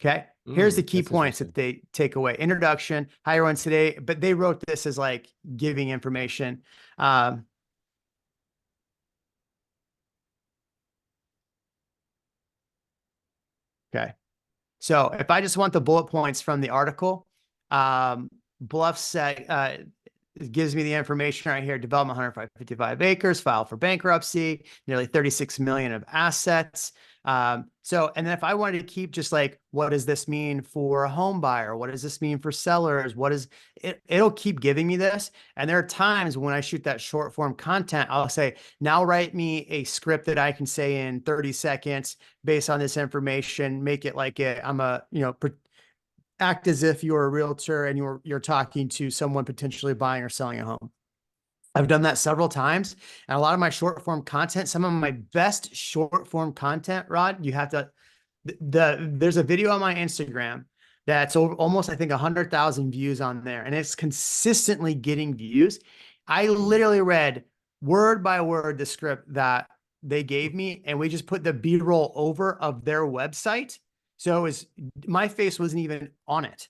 Okay. Here's the key That's points that interesting. they take away. Introduction, hi everyone today, but they wrote this as like giving information. Um, okay. So if I just want the bullet points from the article, Bluff said, it gives me the information right here. Development 155 acres, filed for bankruptcy, nearly 36 million of assets. And then if I wanted to keep just like, what does this mean for a home buyer? What does this mean for sellers? What is it? It'll keep giving me this. And there are times when I shoot that short form content, I'll say, now write me a script that I can say in 30 seconds based on this information, make it like I'm act as if you're a realtor and you're talking to someone potentially buying or selling a home. I've done that several times. And a lot of my short form content, some of my best short form content, Rod, you have to, there's a video on my Instagram that's over, almost, I think, 100,000 views on there, and it's consistently getting views. I literally read word by word the script that they gave me, and we just put the B-roll over of their website. So it was, my face wasn't even on it,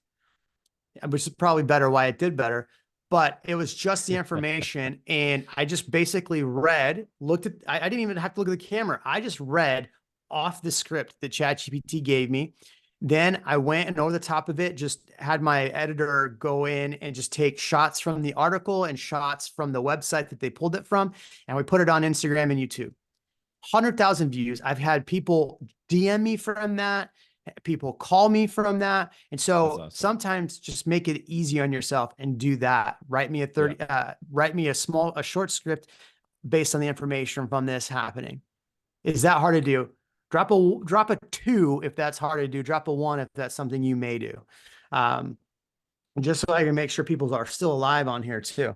which is probably better why it did better. But it was just the information. And I just basically read, looked at, I didn't even have to look at the camera. I just read off the script that ChatGPT gave me. Then I went and over the top of it, just had my editor go in and just take shots from the article and shots from the website that they pulled it from. And we put it on Instagram and YouTube. 100,000 views. I've had people DM me from that. People call me from that. And That's so awesome. sometimes just make it easy on yourself and do that. Write me a Yeah. 30, write me a short script based on the information from this happening. Is that hard to do? Drop a two if that's hard to do. Drop a one if that's something you may do. Um, just so I can make sure people are still alive on here too.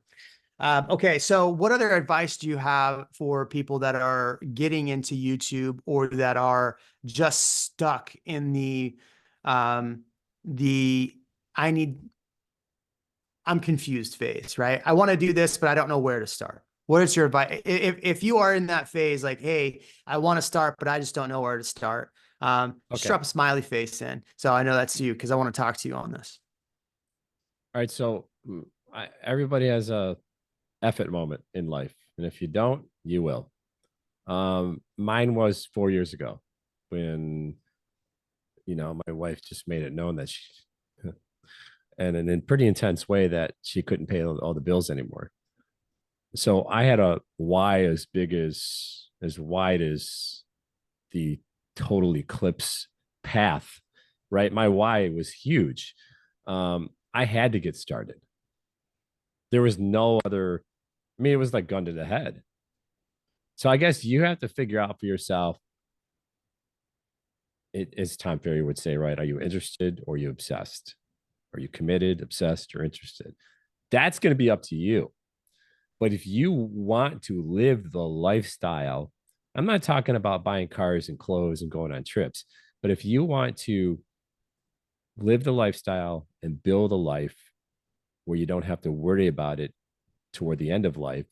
Okay, so what other advice do you have for people that are getting into YouTube or that are just stuck in um, the I need I'm confused phase, right? I want to do this, but I don't know where to start. What is your advice? If you are in that phase, like, hey, I want to start, but I just don't know where to start. Just Okay. drop a smiley face in. So I know that's you because I want to talk to you on this. All right. So everybody has a effort moment in life, and if you don't, you will. Mine was 4 years ago when my wife just made it known that she, and in a pretty intense way, that she couldn't pay all the bills anymore. So I had a why as big as wide as the total eclipse path, right? My why was huge. I had to get started. There was no other. I mean, it was like gun to the head. So I guess you have to figure out for yourself. It, as Tom Ferry would say, right? Are you interested or are you obsessed? Are you committed, obsessed, or interested? That's going to be up to you. But if you want to live the lifestyle, I'm not talking about buying cars and clothes and going on trips, but if you want to live the lifestyle and build a life where you don't have to worry about it toward the end of life,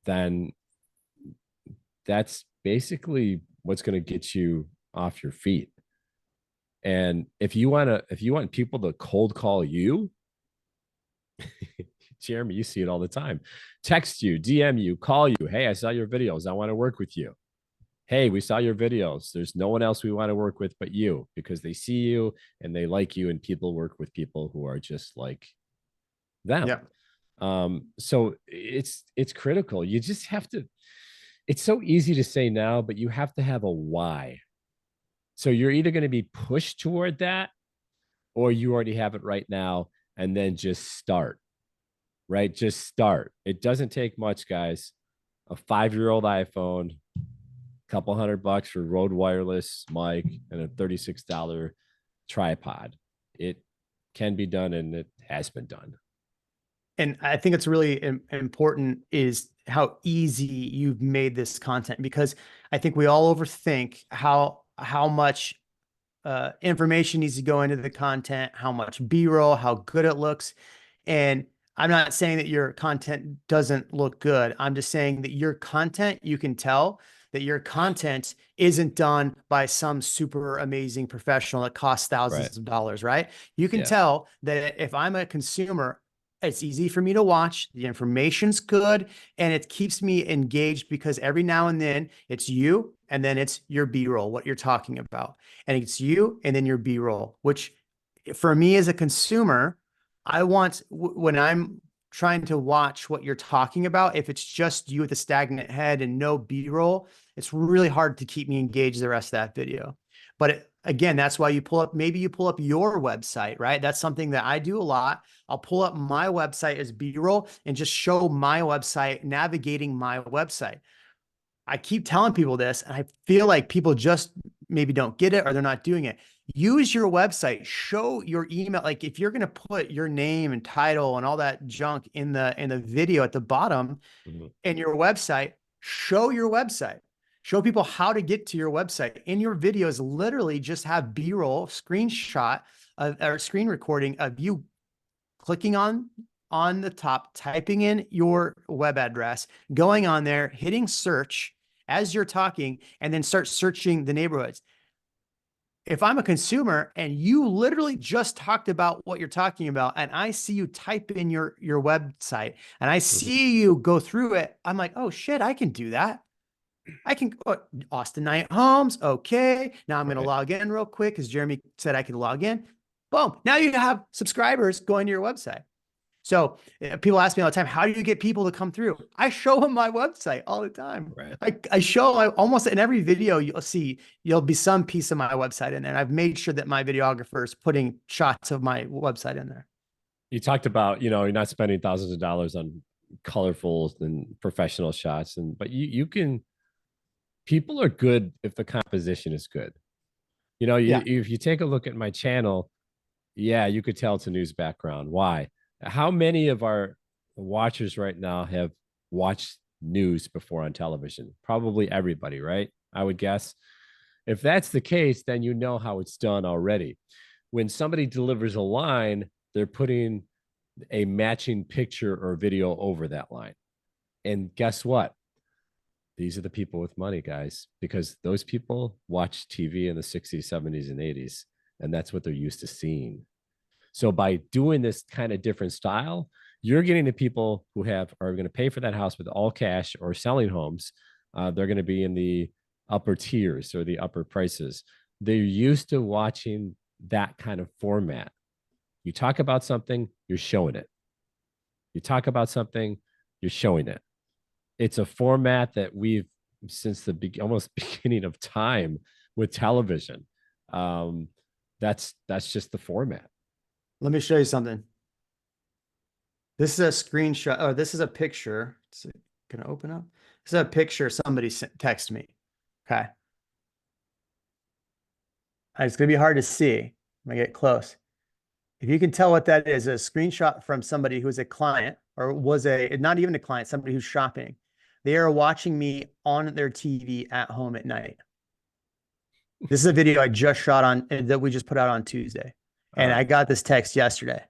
then that's basically what's going to get you off your feet. And if you want people to cold call you, Jeremy, you see it all the time. Text you, DM you, call you. Hey, I saw your videos. I want to work with you. Hey, we saw your videos. There's no one else we want to work with but you, because they see you and they like you, and people work with people who are just like them. Yeah. So it's critical. You just have to, it's so easy to say now, but you have to have a why. So you're either going to be pushed toward that, or you already have it right now, and then just start, right? Just start. It doesn't take much, guys. A 5-year-old iPhone, a couple $100 for Rode wireless mic, and a $36 tripod. It can be done, and it has been done. And I think it's really important is how easy you've made this content, because I think we all overthink how much information needs to go into the content, how much B-roll, how good it looks. And I'm not saying that your content doesn't look good. I'm just saying that your content, you can tell that your content isn't done by some super amazing professional that costs Right. thousands of dollars, right? You can Yeah. tell that if I'm a consumer, it's easy for me to watch. The information's good and it keeps me engaged, because every now and then it's you and then it's your B-roll, what you're talking about. And it's you and then your B-roll, which for me as a consumer, I want, when I'm trying to watch what you're talking about, if it's just you with a stagnant head and no B-roll, it's really hard to keep me engaged the rest of that video. But again, that's why maybe you pull up your website, right? That's something that I do a lot. I'll pull up my website as B-roll and just show my website, navigating my website. I keep telling people this, and I feel like people just maybe don't get it or they're not doing it. use your website, show your email. Like if you're going to put your name and title and all that junk in the video at the bottom Mhm. in your website, show your website. Show people how to get to your website. In your videos, literally just have B-roll screenshot or screen recording of you clicking on the top, typing in your web address, going on there, hitting search as you're talking, and then start searching the neighborhoods. If I'm a consumer and you literally just talked about what you're talking about, and I see you type in your website and I Mhm. see you go through it, I'm like, oh shit, I can do that. I can Austin Knight Homes. Okay. Now I'm going to Right. log in real quick because Jeremy said I could log in. Boom. Now you have subscribers going to your website. So people ask me all the time, how do you get people to come through? I show them my website all the time. Right. I show almost in every video you'll be some piece of my website in there. And I've made sure that my videographer is putting shots of my website in there. You talked about, you're not spending thousands of dollars on colorful and professional shots, but you can. People are good if the composition is good. Yeah. If you take a look at my channel, yeah, you could tell it's a news background. Why? How many of our watchers right now have watched news before on television? Probably everybody, right? I would guess. If that's the case, then you know how it's done already. When somebody delivers a line, they're putting a matching picture or video over that line. And guess what? These are the people with money, guys, because those people watch TV in the 60s, 70s, and 80s, and that's what they're used to seeing. So by doing this kind of different style, you're getting the people who are going to pay for that house with all cash or selling homes. They're going to be in the upper tiers or the upper prices. They're used to watching that kind of format. You talk about something, you're showing it. You talk about something, you're showing it. It's a format that we've since the almost beginning of time with television. Um, that's just the format. Let me show you something. This is a screenshot. Oh, this is a picture. It's going to open up. This is a picture somebody texted me. Okay. It's going to be hard to see. I'm going to get close. If you can tell what that is, a screenshot from somebody who's a client or was not even a client, somebody who's shopping. They are watching me on their TV at home at night. This is a video I just shot on that we just put out on Tuesday. And Uh, I got this text yesterday.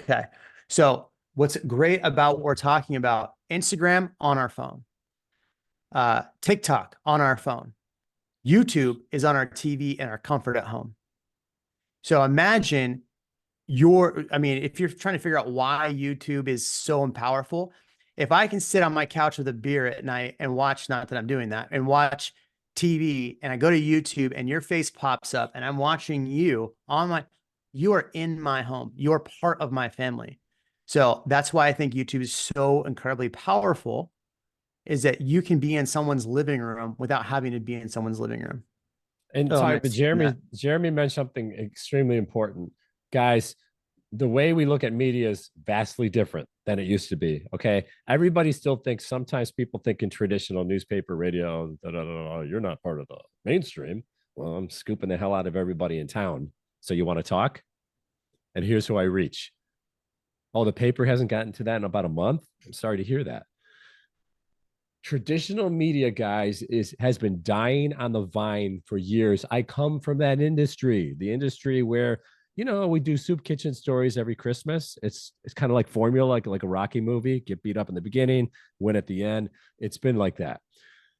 Okay. So what's great about what we're talking about, Instagram on our phone, TikTok on our phone, YouTube is on our TV and our comfort at home. So imagine if you're trying to figure out why YouTube is so powerful, if I can sit on my couch with a beer at night and watch, not that I'm doing that, and watch TV and I go to YouTube and your face pops up and I'm watching you are in my home. You're part of my family. So that's why I think YouTube is so incredibly powerful, is that you can be in someone's living room without having to be in someone's living room. and Oh, I'm talk, going but to see that. Jeremy mentioned something extremely important, guys. The way we look at media is vastly different than it used to be. Okay, everybody still thinks. Sometimes people think in traditional newspaper, radio, you're not part of the mainstream. Well, I'm scooping the hell out of everybody in town. So you want to talk? And here's who I reach. Oh, the paper hasn't gotten to that in about a month. I'm sorry to hear that. Traditional media, guys, has been dying on the vine for years. I come from that industry, the industry where we do soup kitchen stories every Christmas. It's kind of like formula, like a Rocky movie. Get beat up in the beginning, win at the end. It's been like that.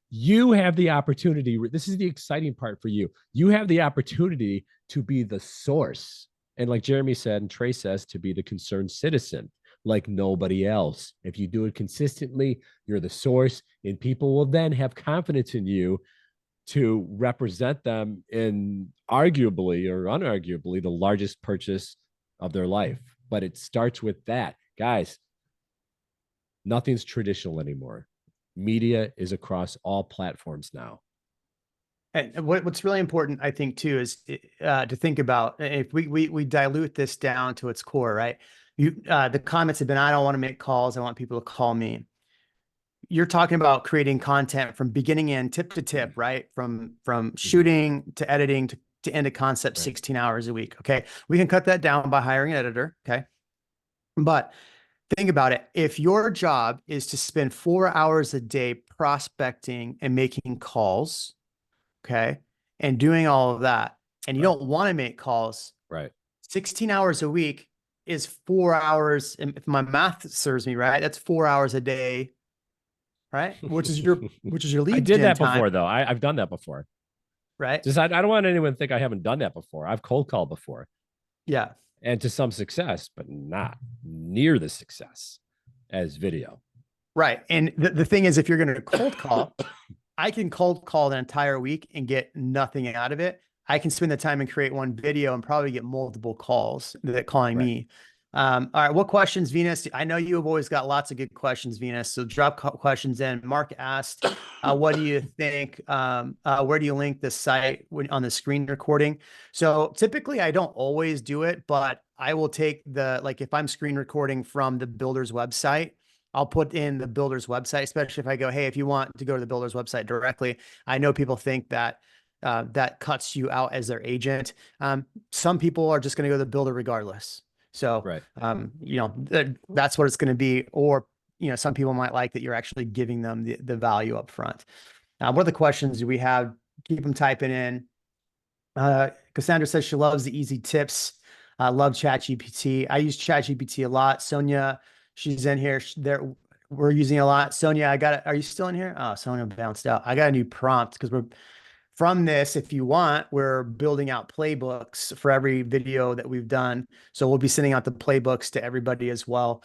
You have the opportunity. This is the exciting part for you. You have the opportunity to be the source, and like Jeremy said, and Trey says, to be the concerned citizen like nobody else. If you do it consistently, you're the source, and people will then have confidence in you to represent them in arguably or unarguably the largest purchase of their life. But it starts with that. Guys, nothing's traditional anymore. Media is across all platforms now. And what's really important, I think, too, is to think about if we dilute this down to its core, right? The comments have been, I don't want to make calls. I want people to call me. You're talking about creating content from beginning in, tip to tip, right? From Mhm. shooting to editing to end a concept Right. 16 hours a week. Okay. We can cut that down by hiring an editor. Okay. But think about it. If your job is to spend 4 hours a day prospecting and making calls, okay, and doing all of that, and you Right. don't want to make calls, Right. 16 hours a week is 4 hours. And if my math serves me right, that's 4 hours a day, right? Which is your I lead did gen that time, before though. I've done that before. right? Just I don't want anyone to think I haven't done that before. I've cold called before Yeah. and to some success, but not near the success as video. Right. And the thing is, if you're going to cold call, I can cold call the entire week and get nothing out of it. I can spend the time and create one video and probably get multiple calls that calling Right. me. All right. What questions, Venus? I know you have always got lots of good questions, Venus. So drop questions in. Mark asked, what do you think? Where do you link the site on the screen recording? So typically I don't always do it, but I will take like if I'm screen recording from the builder's website, I'll put in the builder's website, especially if I go, hey, if you want to go to the builder's website directly. I know people think that that cuts you out as their agent. Some people are just going to go to the builder regardless. So, Right. that's what it's going to be. Or, some people might like that you're actually giving them the value up front. What are the questions do we have? Keep them typing in. Cassandra says she loves the easy tips. I love ChatGPT. I use ChatGPT a lot. Sonia, she's in here. We're using it a lot. Sonia, I got it. Are you still in here? Oh, Sonia bounced out. I got a new prompt because we're from this. If you want, we're building out playbooks for every video that we've done. So we'll be sending out the playbooks to everybody as well.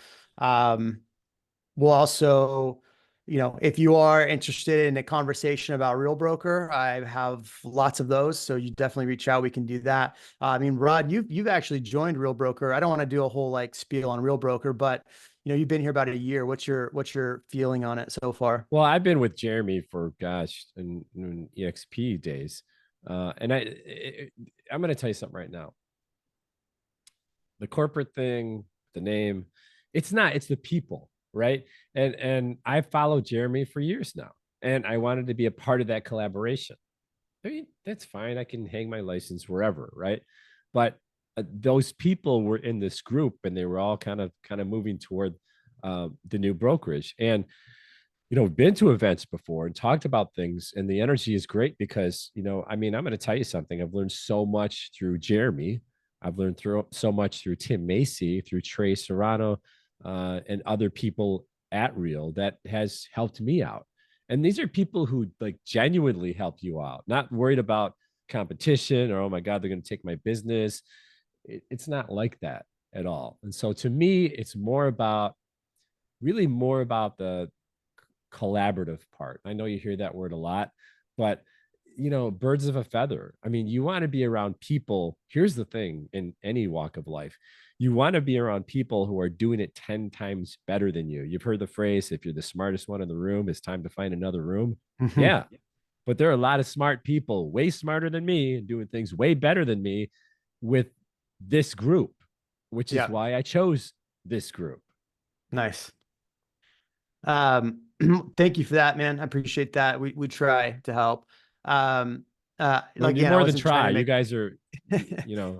We'll also, if you are interested in a conversation about Real Broker, I have lots of those. So you definitely reach out. We can do that. I mean, Rod, you've actually joined Real Broker. I don't want to do a whole like spiel on Real Broker, but you've been here about a year. What's your feeling on it so far? Well, I've been with Jeremy for gosh, in EXP days. And I'm going to tell you something right now. The corporate thing, the name, it's the people, right? And I followed Jeremy for years now, and I wanted to be a part of that collaboration. I mean, that's fine. I can hang my license wherever, right? But those people were in this group, and they were all kind of moving toward the new brokerage. And been to events before and talked about things, and the energy is great because, I mean, I'm going to tell you something. I've learned so much through Jeremy. I've learned so much through Tim Macy, through Trey Serrano, and other people at Real that has helped me out. And these are people who like genuinely help you out, not worried about competition or, oh my God, they're going to take my business. It's not like that at all. And so to me, it's really more about the collaborative part. I know you hear that word a lot, but birds of a feather. I mean, you want to be around people. Here's the thing in any walk of life. You want to be around people who are doing it 10 times better than you. You've heard the phrase, if you're the smartest one in the room, it's time to find another room. Mhm. Yeah. But there are a lot of smart people, way smarter than me, and doing things way better than me with this group, which is Yeah. why I chose this group. Nice. Um, Thank you for that, man. I appreciate that. We try to help. Um, Well, you again, I more than wasn't trying try. to You make. guys are,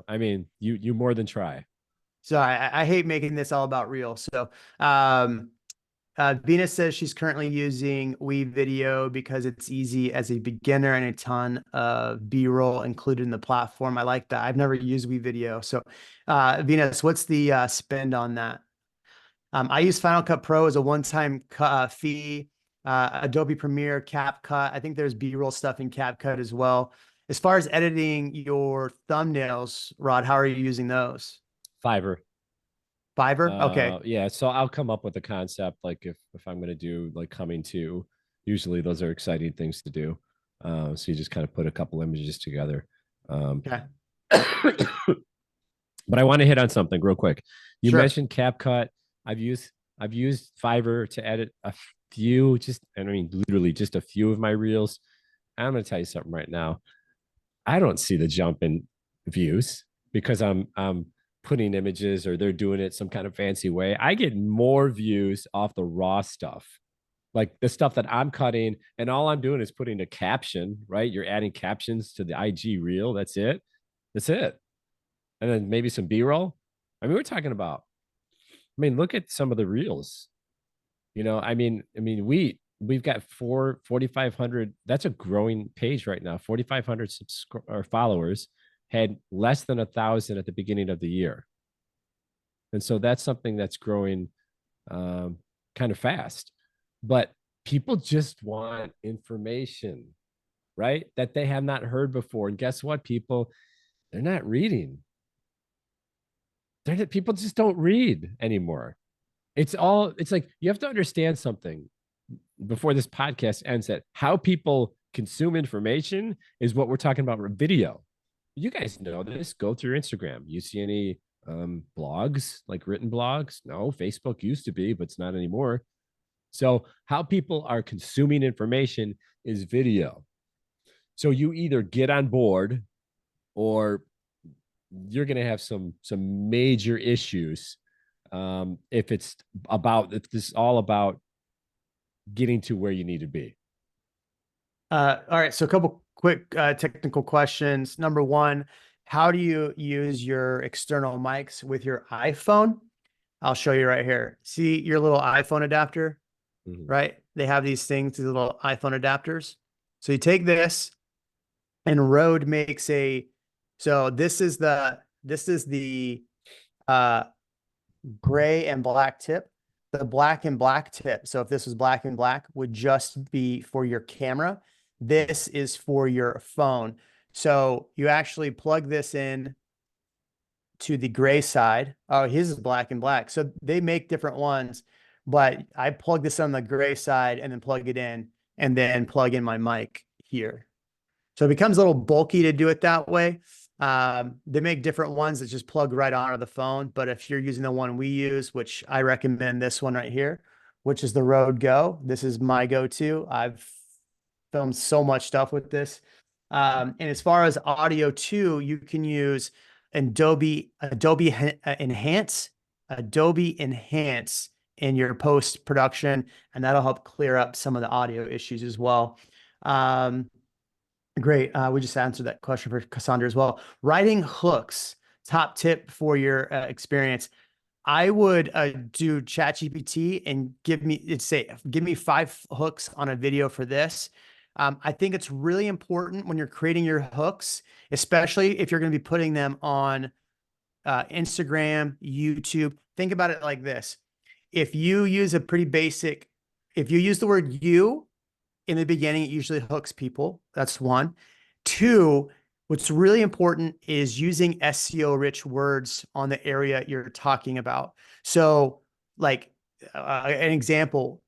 I mean, you more than try. Sorry, I hate making this all about real. So, Venus says she's currently using Weave Video because it's easy as a beginner and a ton of B-roll included in the platform. I like that. I've never used Weave Video. So, Venus, what's the spend on that? I use Final Cut Pro as a one-time fee. Adobe Premiere, CapCut. I think there's B-roll stuff in CapCut as well. As far as editing your thumbnails, Rod, how are you using those? Fiverr. Fiverr? Okay. Yeah, so I'll come up with a concept like if I'm gonna do like coming to, usually those are exciting things to do. So you just kind of put a couple images together. Okay. But I want to hit on something real quick. You Sure. mentioned CapCut. I've used I've used Fiverr to edit a few, just I mean literally just a few of my reels. I'm gonna tell you something right now. I don't see the jump in views because I'm putting images or they're doing it some kind of fancy way. I get more views off the raw stuff Like the stuff that I'm cutting, and all I'm doing is putting a caption, right? You're adding captions to the IG reel. That's it. That's it. And then maybe some B-roll. I mean, we're talking about, I mean, look at some of the reels. We've got 4,500. That's a growing page right now. 4,500 or followers, had less than 1,000 at the beginning of the year. And so that's something that's growing kind of fast. But people just want information, right? That they have not heard before. And guess what, people? They're not reading. People just don't read anymore. It's like you have to understand something before this podcast ends, that how people consume information is what we're talking about with video. You guys know this. Go through Instagram. You see any blogs, like written blogs? No, Facebook used to be, but it's not anymore. So how people are consuming information is video. So you either get on board, or you're going to have some major issues, if this is all about getting to where you need to be. All right. So a couple quick technical questions. Number one, how do you use your external mics with your iPhone? I'll show you right here. See your little iPhone adapter, Mhm. right? They have these things, these little iPhone adapters. So you take this, and Rode makes so this is the uh gray and black tip. The black and black tip. So if this was black and black, would just be for your camera. This is for your phone. So you actually plug this in to the gray side. Oh, his is black and black. So they make different ones, but I plug this on the gray side and then plug it in, and then plug in my mic here. So it becomes a little bulky to do it that way. They make different ones that just plug right onto the phone. But if you're using the one we use, which I recommend this one right here, which is the Rode Go, this is my go-to. I've filmed so much stuff with this. And as far as audio too, you can use Adobe Enhance in your post production, and that'll help clear up some of the audio issues as well. Great. We just answered that question for Cassandra as well. Writing hooks, top tip for your experience. I would do ChatGPT and give me 5 hooks on a video for this. I think it's really important when you're creating your hooks, especially if you're going to be putting them on Instagram, YouTube. Think about it like this. If you use if you use the word you in the beginning, it usually hooks people. That's one. Two, what's really important is using SEO rich words on the area you're talking about. So, like an example,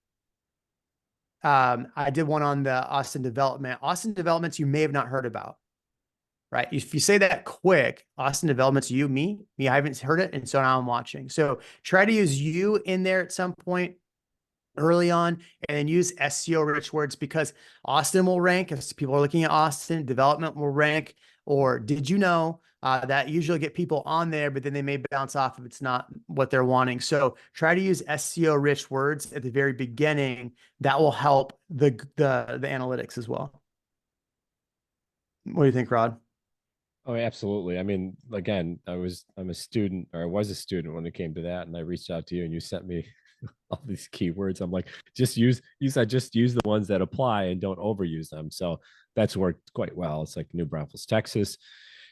I did one on the Austin development. Austin developments you may have not heard about, right? If you say that quick, Austin developments, me, I haven't heard it. And so now I'm watching. So try to use you in there at some point early on, and then use SEO rich words, because Austin will rank if people are looking at Austin, development will rank, or did you know that usually get people on there, but then they may bounce off if it's not what they're wanting. So try to use SEO rich words at the very beginning. That will help the analytics as well. What do you think, Rod? Oh, absolutely. I mean, again, I'm a student, or I was a student when it came to that, and I reached out to you and you sent me all these keywords. I'm like, you said just use the ones that apply and don't overuse them. So that's worked quite well. It's like New Braunfels, Texas,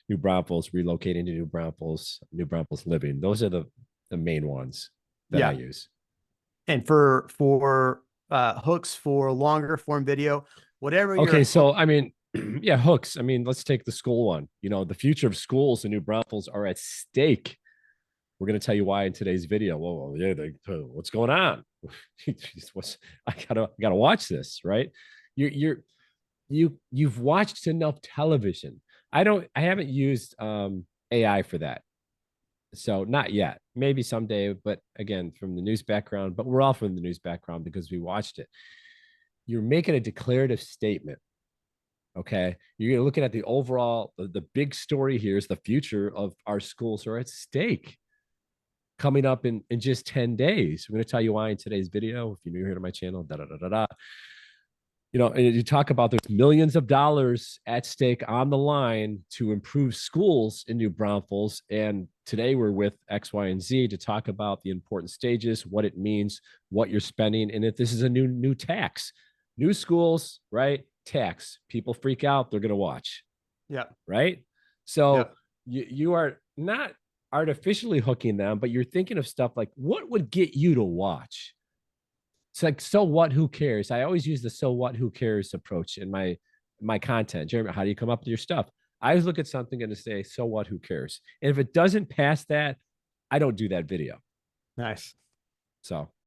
New Braunfels, relocating to New Braunfels, New Braunfels living. Those are the main ones that I Yeah. use. And for hooks for longer form video, whatever your Okay, hook. so I mean, yeah, hooks. I mean, let's take the school one. The future of schools in New Braunfels are at stake. We're going to tell you why in today's video. Whoa, yeah, what's going on? I gotta watch this, right? You've watched enough television. I haven't used AI for that. So not yet. Maybe someday, but again, from the news background, but we're all from the news background because we watched it. You're making a declarative statement. Okay. You're looking at the overall, the big story here is the future of our schools are at stake. coming up in just 10 days. I'm going to tell you why in today's video. If you're new here to my channel, da da da da da. You know, and you talk about there's millions of dollars at stake on the line to improve schools in New Braunfels. And today we're with X, Y, and Z to talk about the important stages, what it means, what you're spending, and if this is a new tax. New schools, right? Tax. People freak out, they're going to watch. Yeah. Right? So Yeah. you are not artificially hooking them, but you're thinking of stuff like what would get you to watch? It's like, so what, who cares? I always use the so what, who cares approach in my content. Jeremy, how do you come up with your stuff? I always look at something and say, so what, who cares? And if it doesn't pass that, I don't do that video. Nice. So